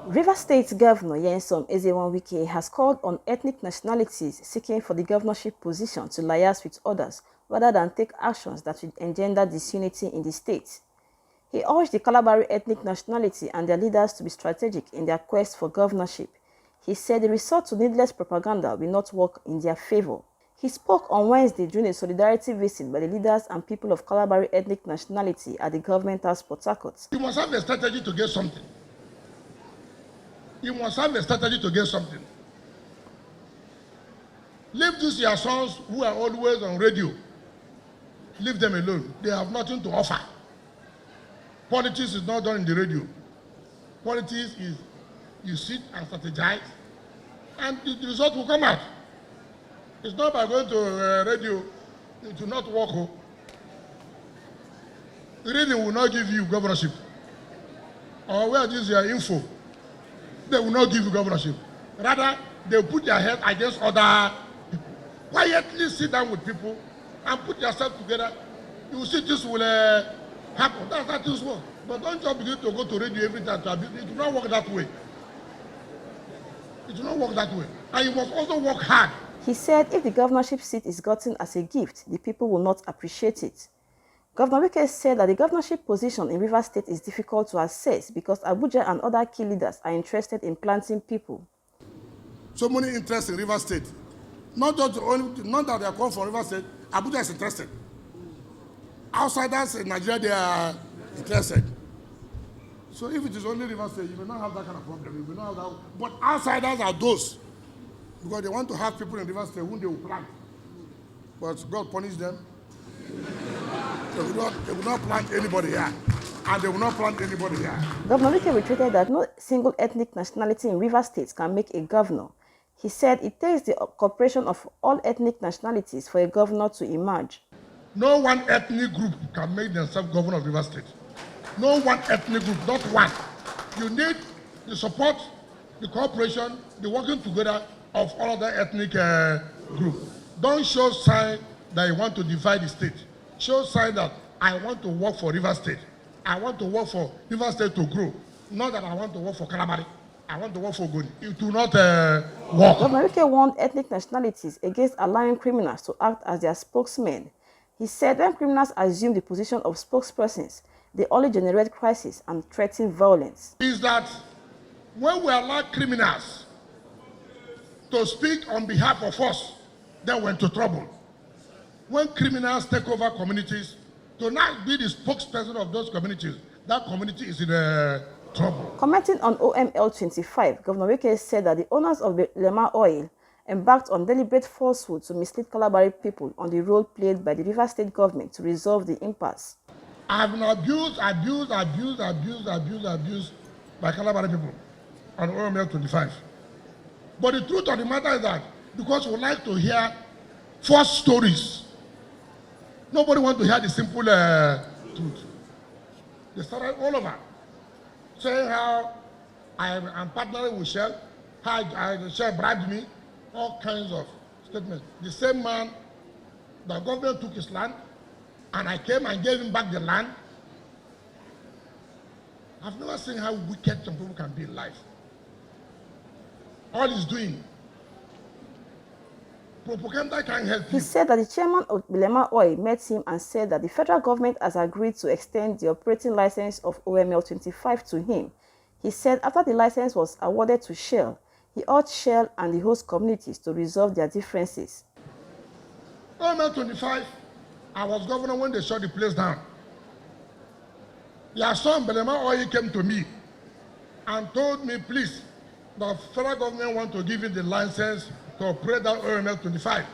Rivers State Governor Wike has called on ethnic nationalities seeking for the governorship position to liaise with others rather than take actions that would engender disunity in the state. He urged the Kalabari ethnic nationality and their leaders to be strategic in their quest for governorship. He said the resort to needless propaganda will not work in their favor. He spoke on Wednesday during a solidarity visit by the leaders and people of Kalabari ethnic nationality at the government house Port Harcourt. You must have a strategy to get something. You must have a strategy to get something. Leave these your sons who are always on radio. Leave them alone. They have nothing to offer. Politics is not done in the radio. Politics is you sit and strategize, and the result will come out. It's not by going to radio, it will not work. Reading will not give you governorship. Or where is your info? They will not give you governorship. Rather, they will put their head against other people. Quietly sit down with people and put yourself together. You will see this will happen. That's how things work. But don't just begin to go to radio every time. It will not work that way. It will not work that way. And you must also work hard. He said if the governorship seat is gotten as a gift, the people will not appreciate it. Governor Wike said that the governorship position in Rivers State is difficult to assess because Abuja and other key leaders are interested in planting people. So many interests in Rivers State. Not that they are come from Rivers State, Abuja is interested. Outsiders in Nigeria, they are interested. So if it is only Rivers State, you will not have that kind of problem. You will not have that. But outsiders are those, because they want to have people in Rivers State whom they will plant. But God punished them. They will not plant anybody here. And they will not plant anybody here. Governor Wike retreated that no single ethnic nationality in Rivers State can make a governor. He said it takes the cooperation of all ethnic nationalities for a governor to emerge. No one ethnic group can make themselves governor of Rivers State. No one ethnic group, not one. You need the support, the cooperation, the working together of all other ethnic groups. Don't show sign that you want to divide the state. Show sign that I want to work for Rivers State. I want to work for Rivers State to grow. Not that I want to work for Kalabari. I want to work for Goni. It will not work. Governor Wike warned ethnic nationalities against allowing criminals to act as their spokesmen. He said when criminals assume the position of spokespersons, they only generate crisis and threaten violence. Is that when we allow criminals to speak on behalf of us, then we're into trouble. When criminals take over communities, to not be the spokesperson of those communities, that community is in trouble. Commenting on OML 25, Governor Wike said that the owners of the Lema Oil embarked on deliberate falsehood to mislead Kalabari people on the role played by the Rivers State government to resolve the impasse. I have been abused by Kalabari people on OML 25. But the truth of the matter is that because we like to hear false stories, nobody wants to hear the simple truth. They started all over saying how I'm partnering with Shell, how Shell bribed me, all kinds of statements. The same man, the government took his land, and I came and gave him back the land. I've never seen how wicked some people can be in life. All he's doing, propaganda can't help him. He said that the chairman of Lema Oil met him and said that the federal government has agreed to extend the operating license of OML 25 to him. He said after the license was awarded to Shell, he urged Shell and the host communities to resolve their differences. OML 25, I was governor when they shut the place down. Your son, Belema Oil, came to me and told me, please, the federal government want to give you the license to operate that OML 25.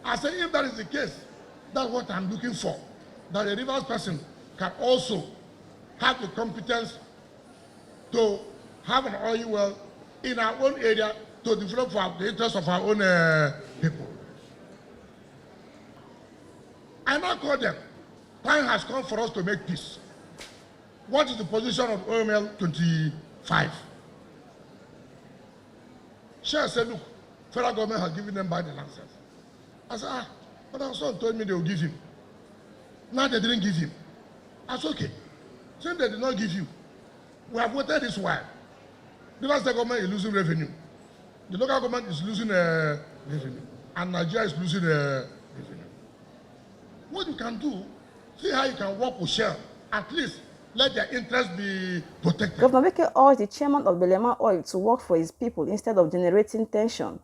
I said, if that is the case, that's what I'm looking for. That a Rivers person can also have the competence to have an oil well in our own area to develop for the interests of our own people. I now call them. Time has come for us to make peace. What is the position of OML 25? Shell said, look, federal government has given them back the license. I said, but our son told me they will give him. Now they didn't give him. I said, okay. Since they did not give you, we have waited this while. River State government is losing revenue. The local government is losing revenue. And Nigeria is losing revenue. What you can do, see how you can work with Shell. At least let their interests be protected. Governor Wike urged the chairman of Belema Oil to work for his people instead of generating tension.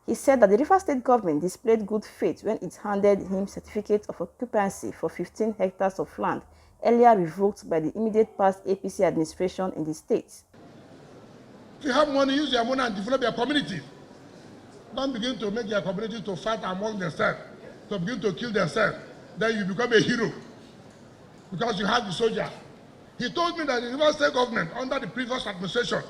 He said that the River State government displayed good faith when it handed him certificate of occupancy for 15 hectares of land, earlier revoked by the immediate past APC administration in the state. If you have money, use your money and develop your community. Don't begin to make your community to fight among themselves, to begin to kill themselves. Then you become a hero because you have the soldiers. He told me that the River State government, under the previous administration,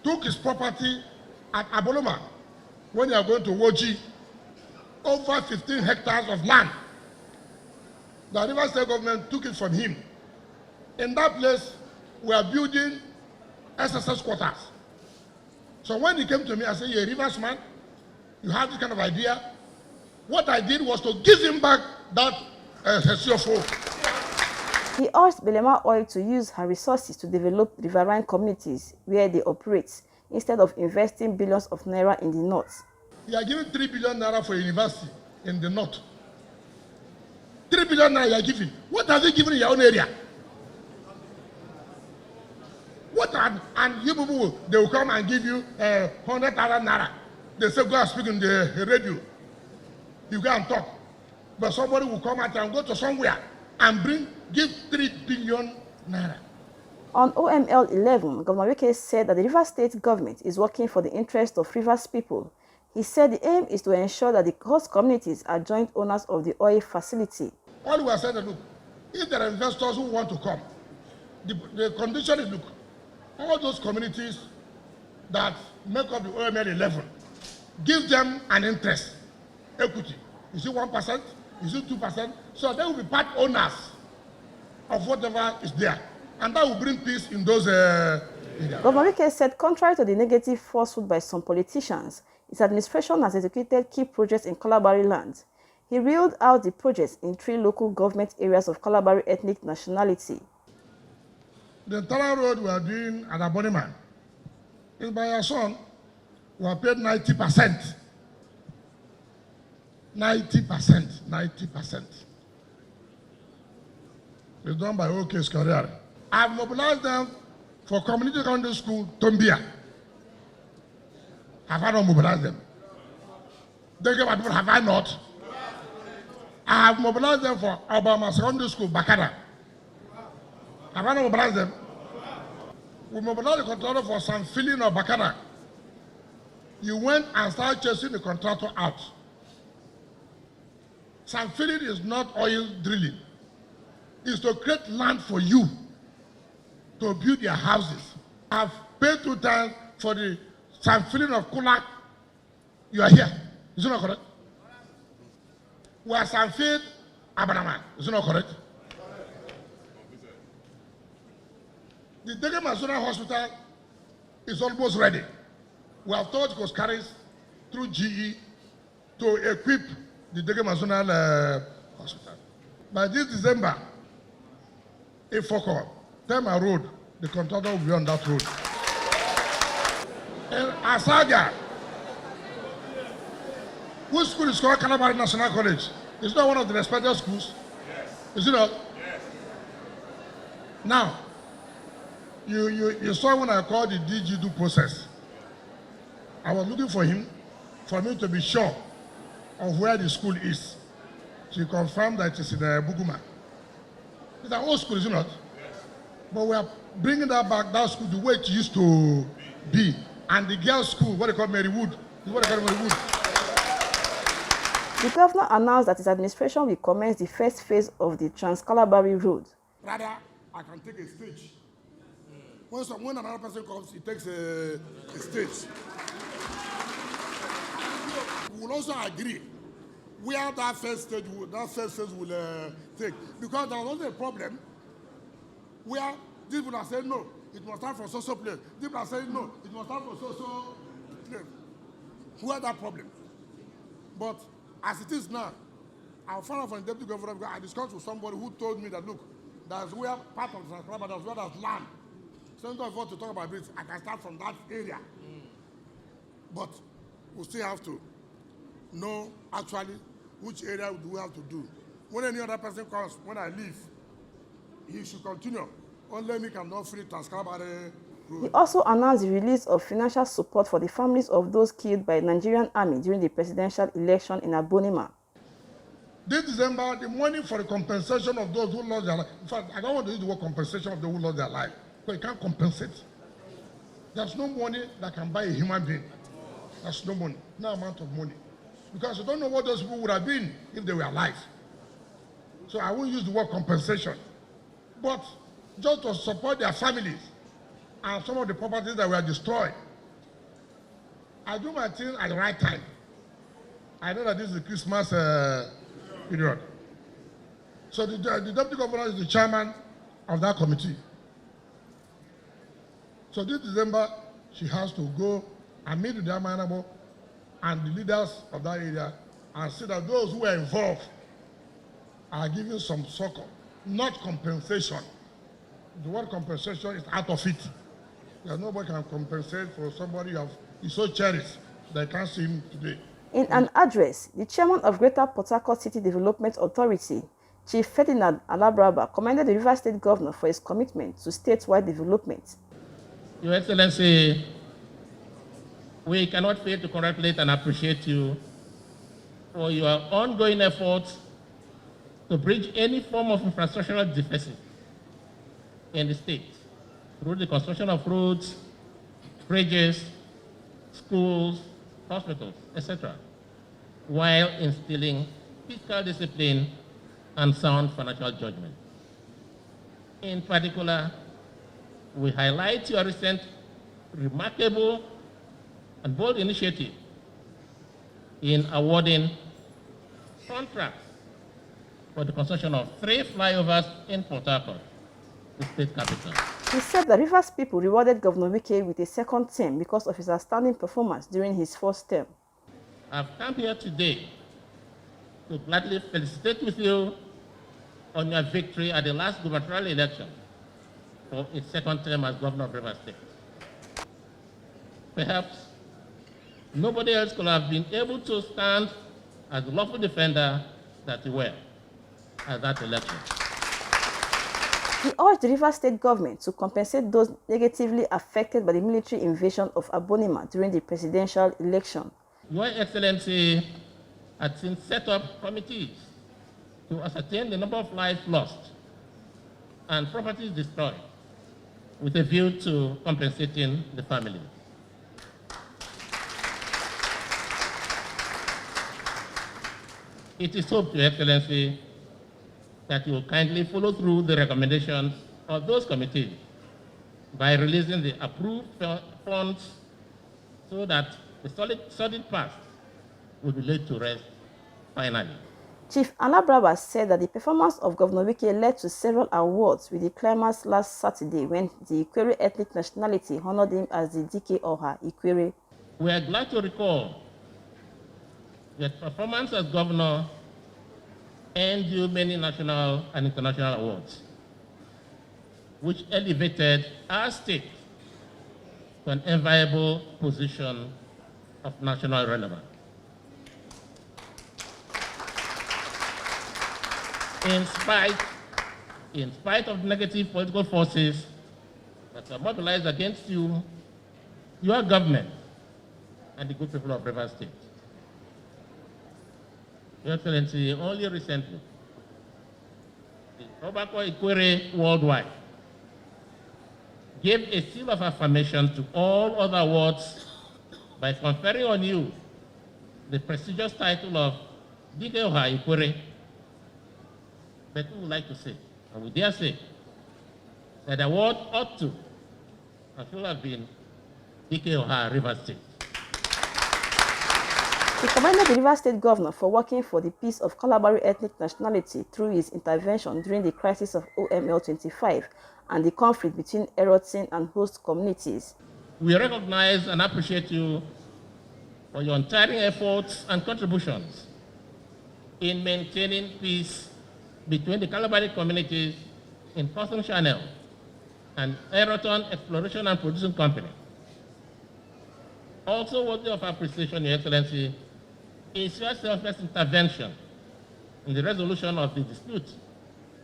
took his property at Aboloma when they are going to Woji, over 15 hectares of land. The River State government took it from him. In that place, we are building SSS quarters. So when he came to me, I said, you're a Rivers man, you have this kind of idea. What I did was to give him back that CFO. He urged Belema Oil to use her resources to develop riverine communities where they operate, instead of investing billions of naira in the north. You are giving 3 billion naira for a university in the north. 3 billion naira you are giving. What have you given in your own area? What and you people, they will come and give you 100,000 naira. They say, go and speak in the radio. You go and talk. But somebody will come out and go to somewhere and give 3 billion naira. On OML 11, Governor Wike said that the River State government is working for the interest of Rivers people. He said the aim is to ensure that the host communities are joint owners of the oil facility. All we are saying is, look, if there are investors who want to come, the condition is, look, all those communities that make up the OML 11, give them an interest, equity. Is it 1%? Is it 2%? So they will be part owners of whatever is there. And that will bring peace in those areas. Governor Wike said, contrary to the negative falsehood by some politicians, his administration has executed key projects in Kalabari land. He reeled out the projects in 3 local government areas of Kalabari ethnic nationality. The entire road we are doing at Aboniman is by your son, we are paid 90%. 90%. It's done by OK's career. I've mobilized them for community secondary school, Tombia. Have I not mobilized them? Have I not? I have mobilized them for Obama Secondary School, Bakara. Have I not mobilized them? We mobilized the contractor for some filling of Bakara. You went and started chasing the contractor out. Some filling is not oil drilling. It's to create land for you to build your houses. I've paid 2 times for the some filling of Kulak. You are here. Is it not correct? We are some feed Abanaman. Is it not correct? The Dege Mazuna Hospital is almost ready. We have told Koskaris through GE to equip the Dege Mazuna Hospital. By this December, if Foko, Tema Road, the contractor will be on that road. In Asaga, which school is called Kalabari National College? It's not one of the respected schools. Yes. Is it not? Yes. Now, you saw when I called the DG due process. I was looking for him, for me to be sure of where the school is. She confirmed that it's in Buguma. It's an old school, is it not? Yes. But we are bringing that back, that school, the way it used to be. And the girls' school, what they call Marywood, is what they call Marywood. The governor announced that his administration will commence the first phase of the Trans-Kalabari Road. Rather, I can take a stage. When another person comes, he takes a stage. We will also agree where that first phase will take. Because there was also a problem where these people are saying no, it must start from so-so place. These people are saying no, it must start from so-so place. Who had that problem? But as it is now, I found out from the deputy governor because I discussed with somebody who told me that, look, that's where part of the Transcriber, that's where there's land. Senator, if you want to talk about this, I can start from that area. But we still have to know actually which area do we have to do. When any other person comes, when I leave, he should continue. Only me cannot free Transcalabare Road. He also announced the release of financial support for the families of those killed by the Nigerian army during the presidential election in Abonima. This December, the money for the compensation of those who lost their life. In fact, I don't want to use the word compensation of those who lost their life, because you can't compensate. There's no money that can buy a human being. There's no money, no amount of money. Because you don't know what those people would have been if they were alive. So I won't use the word compensation. But just to support their families and some of the properties that were destroyed. I do my thing at the right time. I know that this is the Christmas period. So the deputy governor is the chairman of that committee. So this December, she has to go and meet with the Amanabo and the leaders of that area and see that those who are involved are given some succor, not compensation. The word compensation is out of it. Because nobody can compensate for somebody who is so cherished that you can't see him today. In an address, the chairman of Greater Port Harcourt City Development Authority, Chief Ferdinand Alabraba, commended the Rivers State Governor for his commitment to statewide development. Your Excellency, we cannot fail to congratulate and appreciate you for your ongoing efforts to bridge any form of infrastructural deficit in the state through the construction of roads, bridges, schools, hospitals, etc., while instilling fiscal discipline and sound financial judgment. In particular, we highlight your recent remarkable and bold initiative in awarding contracts for the construction of 3 flyovers in Port Harcourt, the state capital. He said that Rivers people rewarded Governor Wike with a second term because of his outstanding performance during his first term. I've come here today to gladly felicitate with you on your victory at the last gubernatorial election for his second term as governor of Rivers State. Perhaps nobody else could have been able to stand as the lawful defender that you were at that election. He urged the Rivers State government to compensate those negatively affected by the military invasion of Abonima during the presidential election. Your Excellency had since set up committees to ascertain the number of lives lost and properties destroyed with a view to compensating the families. It is hoped, Your Excellency, that you will kindly follow through the recommendations of those committees by releasing the approved funds so that the solid past will be laid to rest finally. Chief Alabraba said that the performance of Governor Wike led to several awards, with the climax last Saturday when the Ikwere Ethnic Nationality honored him as the DK Oha Ikwere. We are glad to recall that performance as governor earned you many national and international awards, which elevated our state to an enviable position of national relevance. In spite of negative political forces that are mobilized against you, your government and the good people of Rivers State. Your Excellency, only recently, the Tobacco Ikwere Worldwide gave a seal of affirmation to all other awards by conferring on you the prestigious title of DK Oha Ikwere. But we would like to say, and we dare say, that the award ought to and should have been DK Oha Rivers State. He commended the Rivers State Governor for working for the peace of Kalabari ethnic nationality through his intervention during the crisis of OML 25 and the conflict between Erotin and host communities. We recognize and appreciate you for your untiring efforts and contributions in maintaining peace between the Kalabari communities in Cotton Channel and Aeroton Exploration and Producing Company. Also worthy of appreciation, Your Excellency, is your selfless intervention in the resolution of the dispute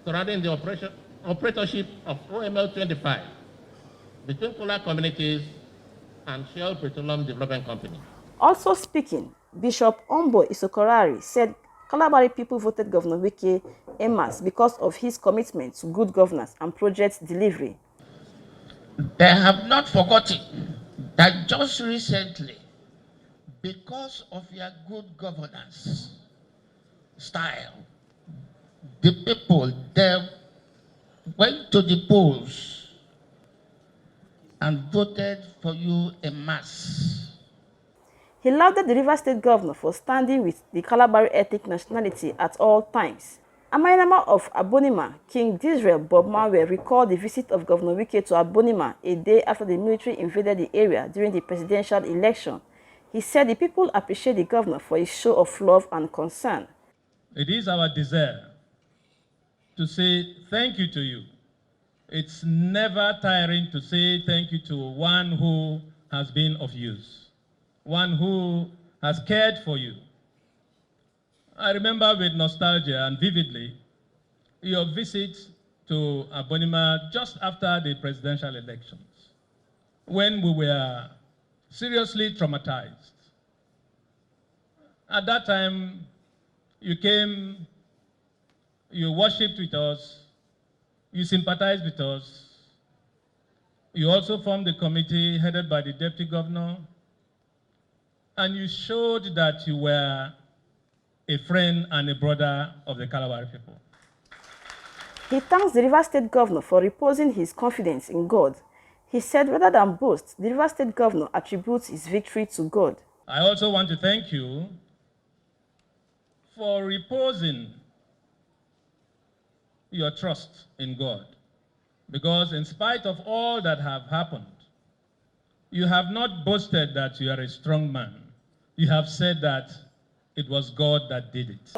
surrounding the operatorship of OML 25 between Kola communities and Shell Petroleum Development Company. Also speaking, Bishop Ombo Isokorari said Kalabari people voted Governor Wike en masse because of his commitment to good governance and project delivery. They have not forgotten that just recently, because of your good governance style, the people, they went to the polls and voted for you en masse. He lauded the Rivers State governor for standing with the Kalabari ethnic nationality at all times. Amainama of Abonima, King Disrael Bob Marwell recalled the visit of Governor Wike to Abonima a day after the military invaded the area during the presidential election. He said the people appreciate the governor for his show of love and concern. It is our desire to say thank you to you. It's never tiring to say thank you to one who has been of use, one who has cared for you. I remember with nostalgia and vividly your visit to Abonima just after the presidential elections, when we were seriously traumatized. At that time, you came, you worshipped with us, you sympathized with us. You also formed a committee headed by the deputy governor, and you showed that you were a friend and a brother of the Kalabari people. He thanks the Rivers State governor for reposing his confidence in God. He said rather than boast, the Rivers State governor attributes his victory to God. I also want to thank you for reposing your trust in God, because in spite of all that have happened, you have not boasted that you are a strong man. You have said that it was God that did it.